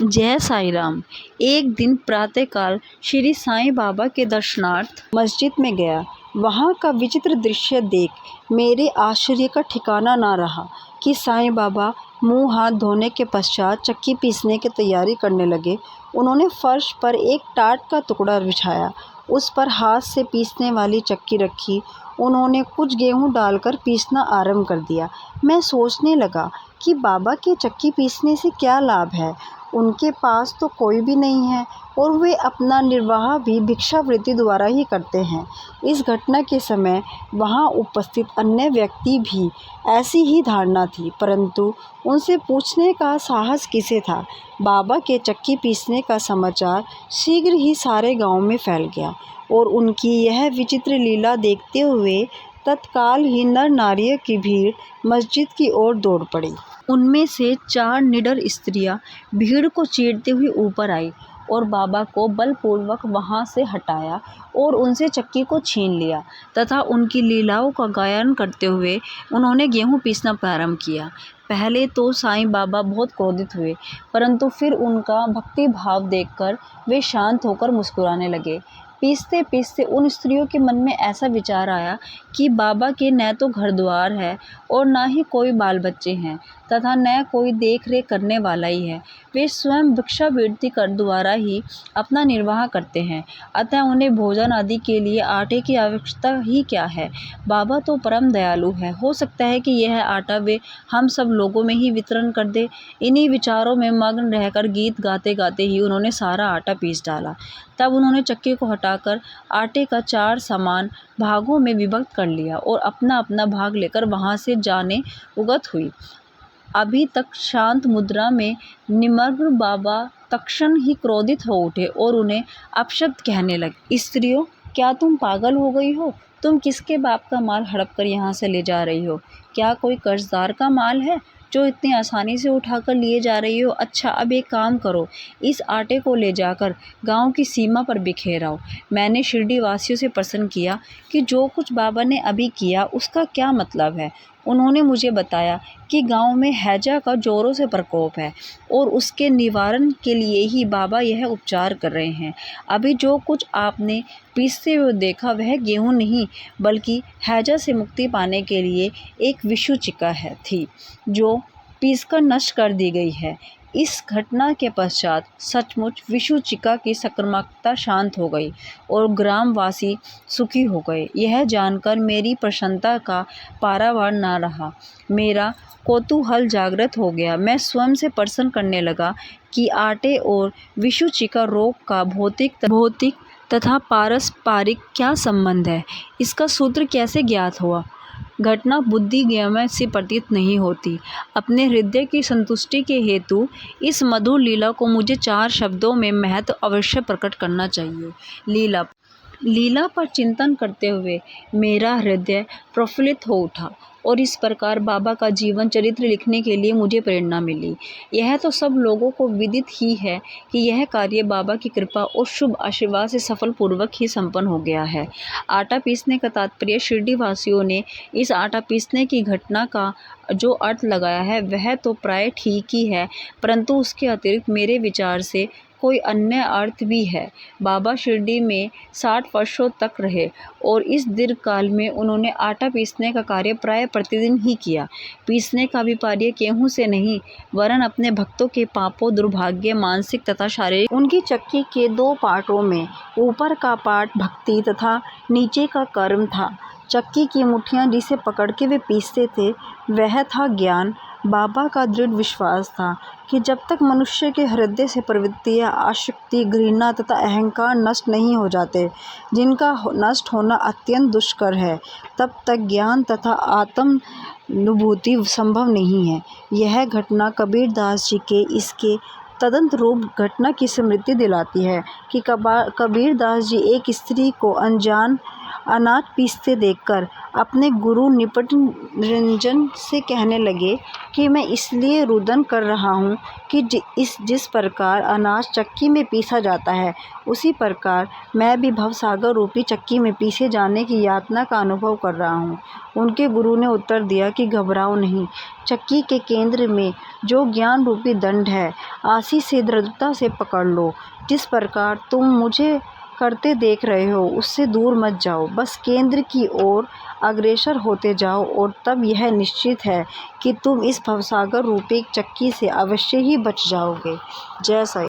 जय साईं राम। एक दिन प्रातःकाल श्री साईं बाबा के दर्शनार्थ मस्जिद में गया। वहाँ का विचित्र दृश्य देख मेरे आश्चर्य का ठिकाना ना रहा कि साईं बाबा मुंह हाथ धोने के पश्चात चक्की पीसने की तैयारी करने लगे। उन्होंने फर्श पर एक टाट का टुकड़ा बिछाया, उस पर हाथ से पीसने वाली चक्की रखी। उन्होंने कुछ गेहूं डालकर पीसना आरंभ कर दिया। मैं सोचने लगा कि बाबा के चक्की पीसने से क्या लाभ है। उनके पास तो कोई भी नहीं है और वे अपना निर्वाह भी भिक्षावृत्ति द्वारा ही करते हैं। इस घटना के समय वहाँ उपस्थित अन्य व्यक्ति भी ऐसी ही धारणा थी, परंतु उनसे पूछने का साहस किसे था। बाबा के चक्की पीसने का समाचार शीघ्र ही सारे गांव में फैल गया और उनकी यह विचित्र लीला देखते हुए तत्काल ही नर नारियों की भीड़ मस्जिद की ओर दौड़ पड़ी। उनमें से 4 निडर स्त्रियां भीड़ को चीरते हुए ऊपर आई और बाबा को बलपूर्वक वहां से हटाया और उनसे चक्की को छीन लिया तथा उनकी लीलाओं का गायन करते हुए उन्होंने गेहूं पीसना प्रारंभ किया। पहले तो साईं बाबा बहुत क्रोधित हुए, परंतु फिर उनका भक्ति भाव देखकर वे शांत होकर मुस्कुराने लगे। पीसते पीसते उन स्त्रियों के मन में ऐसा विचार आया कि बाबा के न तो घर द्वार है और न ही कोई बाल बच्चे हैं तथा न कोई देख रेख करने वाला ही है। वे स्वयं भिक्षावृत्ति कर द्वारा ही अपना निर्वाह करते हैं, अतः उन्हें भोजन आदि के लिए आटे की आवश्यकता ही क्या है। बाबा तो परम दयालु है, हो सकता है कि यह आटा वे हम सब लोगों में ही वितरण कर दे। इन्हीं विचारों में मग्न रहकर गीत गाते गाते ही उन्होंने सारा आटा पीस डाला। तब उन्होंने चक्की को हटाकर आटे का 4 समान भागों में विभक्त कर लिया और अपना अपना भाग लेकर वहां से जाने उगत हुई। अभी तक शांत मुद्रा में निमग्न बाबा तत्क्षण ही क्रोधित हो उठे और उन्हें अपशब्द कहने लगे। स्त्रियों, क्या तुम पागल हो गई हो? तुम किसके बाप का माल हड़प कर यहाँ से ले जा रही हो? क्या कोई कर्जदार का माल है जो इतनी आसानी से उठाकर लिए जा रही हो? अच्छा, अब एक काम करो, इस आटे को ले जाकर गांव की सीमा पर बिखेराओ। मैंने शिरडी वासियों से प्रश्न किया कि जो कुछ बाबा ने अभी किया उसका क्या मतलब है। उन्होंने मुझे बताया कि गांव में हैजा का जोरों से प्रकोप है और उसके निवारण के लिए ही बाबा यह उपचार कर रहे हैं। अभी जो कुछ आपने पीसते हुए देखा वह गेहूं नहीं बल्कि हैजा से मुक्ति पाने के लिए एक विषुचिका थी जो पीसकर नष्ट कर दी गई है। इस घटना के पश्चात सचमुच विषुचिका की संक्रामकता शांत हो गई और ग्रामवासी सुखी हो गए। यह जानकर मेरी प्रसन्नता का पारावार न रहा। मेरा कौतूहल जागृत हो गया। मैं स्वयं से प्रश्न करने लगा कि आटे और विषुचिका रोग का भौतिक तथा पारस्परिक क्या संबंध है? इसका सूत्र कैसे ज्ञात हुआ? घटना बुद्धिगम्य सी प्रतीत नहीं होती। अपने हृदय की संतुष्टि के हेतु इस मधुर लीला को मुझे 4 शब्दों में महत्व अवश्य प्रकट करना चाहिए। लीला पर चिंतन करते हुए मेरा हृदय प्रफुल्लित हो उठा और इस प्रकार बाबा का जीवन चरित्र लिखने के लिए मुझे प्रेरणा मिली। यह तो सब लोगों को विदित ही है कि यह कार्य बाबा की कृपा और शुभ आशीर्वाद से सफल पूर्वक ही संपन्न हो गया है। आटा पीसने का तात्पर्य शिरडी वासियों ने इस आटा पीसने की घटना का जो अर्थ लगाया है वह तो प्राय ठीक ही है, परंतु उसके अतिरिक्त मेरे विचार से कोई अन्य अर्थ भी है। बाबा शिरडी में 60 वर्षों तक रहे और इस दीर्घ काल में उन्होंने आटा पीसने का कार्य प्राय प्रतिदिन ही किया। पीसने का अभिप्राय गेहूं से नहीं वरन अपने भक्तों के पापों, दुर्भाग्य, मानसिक तथा शारीरिक। उनकी चक्की के 2 पार्टों में ऊपर का पार्ट भक्ति तथा नीचे का कर्म था। चक्की की मुठ्ठियाँ जिसे पकड़ के वे पीसते थे वह था ज्ञान। बाबा का दृढ़ विश्वास था कि जब तक मनुष्य के हृदय से प्रवृत्तियाँ, आसक्ति, घृणा तथा अहंकार नष्ट नहीं हो जाते, जिनका नष्ट होना अत्यंत दुष्कर है, तब तक ज्ञान तथा आत्मानुभूति संभव नहीं है। यह घटना कबीरदास जी के इसके तदनुरूप घटना की स्मृति दिलाती है कि कबीरदास जी एक स्त्री को अनाज पीसते देखकर अपने गुरु निपटरंजन से कहने लगे कि मैं इसलिए रुदन कर रहा हूँ कि जिस प्रकार अनाज चक्की में पीसा जाता है, उसी प्रकार मैं भी भवसागर रूपी चक्की में पीसे जाने की यातना का अनुभव कर रहा हूँ। उनके गुरु ने उत्तर दिया कि घबराओ नहीं, चक्की के केंद्र में जो ज्ञान रूपी दंड है, आशी से दृढ़ता से पकड़ लो। जिस प्रकार तुम मुझे करते देख रहे हो, उससे दूर मत जाओ, बस केंद्र की ओर अग्रसर होते जाओ और तब यह निश्चित है कि तुम इस भवसागर रूपी चक्की से अवश्य ही बच जाओगे। जय साईं।